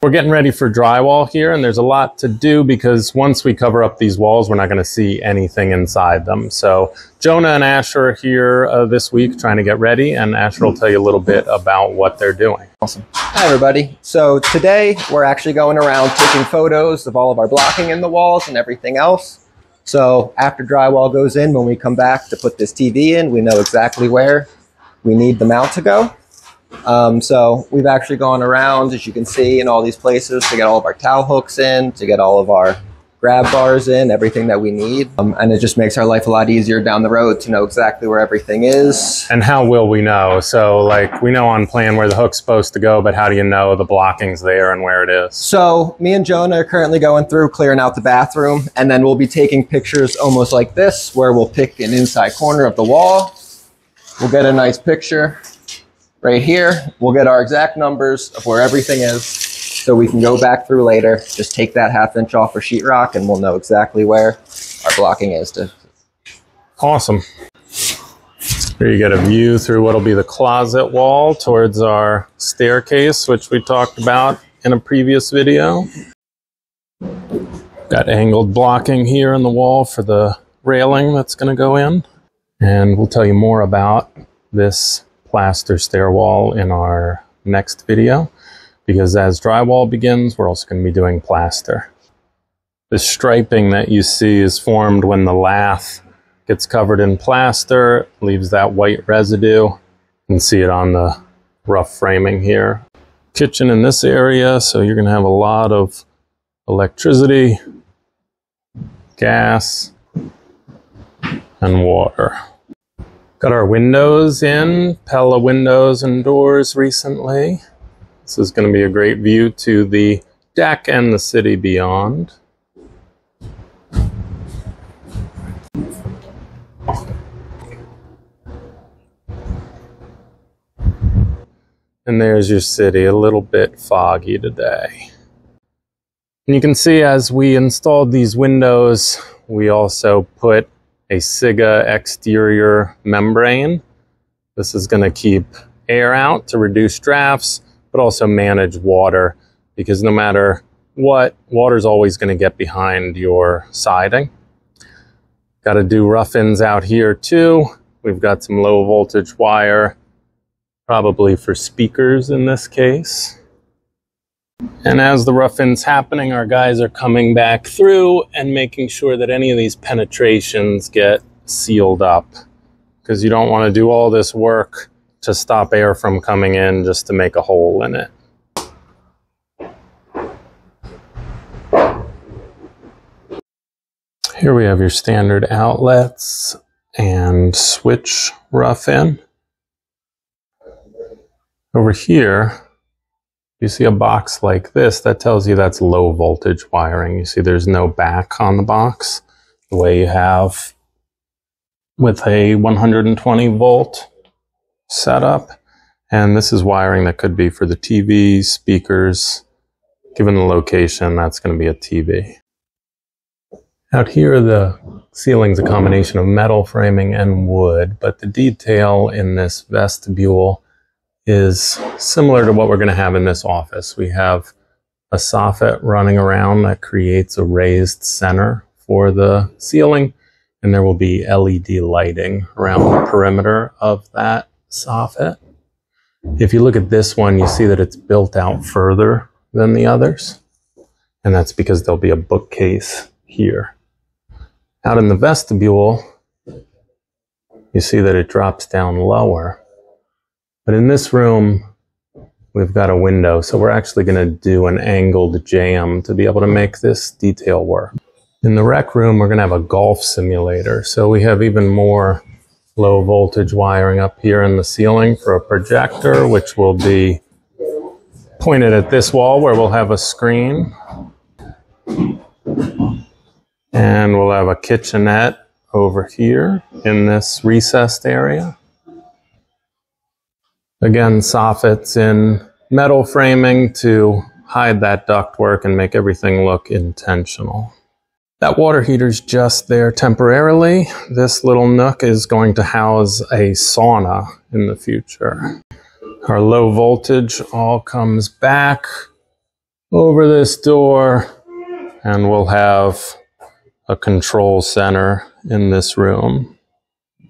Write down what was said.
We're getting ready for drywall here, and there's a lot to do because once we cover up these walls, we're not going to see anything inside them. So Jonah and Asher are here this week trying to get ready, and Asher will tell you a little bit about what they're doing. Awesome. Hi, everybody. So today we're actually going around taking photos of all of our blocking in the walls and everything else. So after drywall goes in, when we come back to put this TV in, we know exactly where we need the mount to go. So we've actually gone around, as you can see, in all these places to get all of our towel hooks in, to get all of our grab bars in, everything that we need. And it just makes our life a lot easier down the road to know exactly where everything is. And how will we know? So like we know on plan where the hook's supposed to go, but how do you know the blocking's there and where it is? So me and Jonah are currently going through clearing out the bathroom, and then we'll be taking pictures almost like this, where we'll pick an inside corner of the wall. We'll get a nice picture. Right here, we'll get our exact numbers of where everything is, so we can go back through later, just take that ½ inch off for sheetrock, and we'll know exactly where our blocking is. Awesome. Here you get a view through what'll be the closet wall towards our staircase, which we talked about in a previous video. Got angled blocking here in the wall for the railing that's going to go in. And we'll tell you more about this plaster stairwall in our next video, because as drywall begins, we're also going to be doing plaster. The striping that you see is formed when the lath gets covered in plaster, leaves that white residue. You can see it on the rough framing here. Kitchen in this area, so you're going to have a lot of electricity, gas, and water. Got our windows in, Pella windows and doors recently. This is going to be a great view to the deck and the city beyond. And there's your city, a little bit foggy today. And you can see as we installed these windows, we also put a Siga exterior membrane. This is going to keep air out to reduce drafts, but also manage water, because no matter what, water's always going to get behind your siding. Got to do rough-ins out here too. We've got some low voltage wire, probably for speakers in this case. And as the rough-in's happening, our guys are coming back through and making sure that any of these penetrations get sealed up, because you don't want to do all this work to stop air from coming in just to make a hole in it. Here we have your standard outlets and switch rough-in. Over here, you see a box like this, that tells you that's low voltage wiring. You see there's no back on the box, the way you have with a 120 volt setup. And this is wiring that could be for the TV, speakers. Given the location, that's going to be a TV. Out here, the ceiling's a combination of metal framing and wood, but the detail in this vestibule is similar to what we're going to have in this office. We have a soffit running around that creates a raised center for the ceiling, and there will be LED lighting around the perimeter of that soffit. If you look at this one, you see that it's built out further than the others, and that's because there'll be a bookcase here. Out in the vestibule, you see that it drops down lower. But in this room, we've got a window, so we're actually going to do an angled jamb to be able to make this detail work. In the rec room, we're going to have a golf simulator, so we have even more low voltage wiring up here in the ceiling for a projector, which will be pointed at this wall where we'll have a screen. And we'll have a kitchenette over here in this recessed area. Again, soffits in metal framing to hide that ductwork and make everything look intentional. That water heater's just there temporarily. This little nook is going to house a sauna in the future. Our low voltage all comes back. over this door, and we'll have a control center in this room.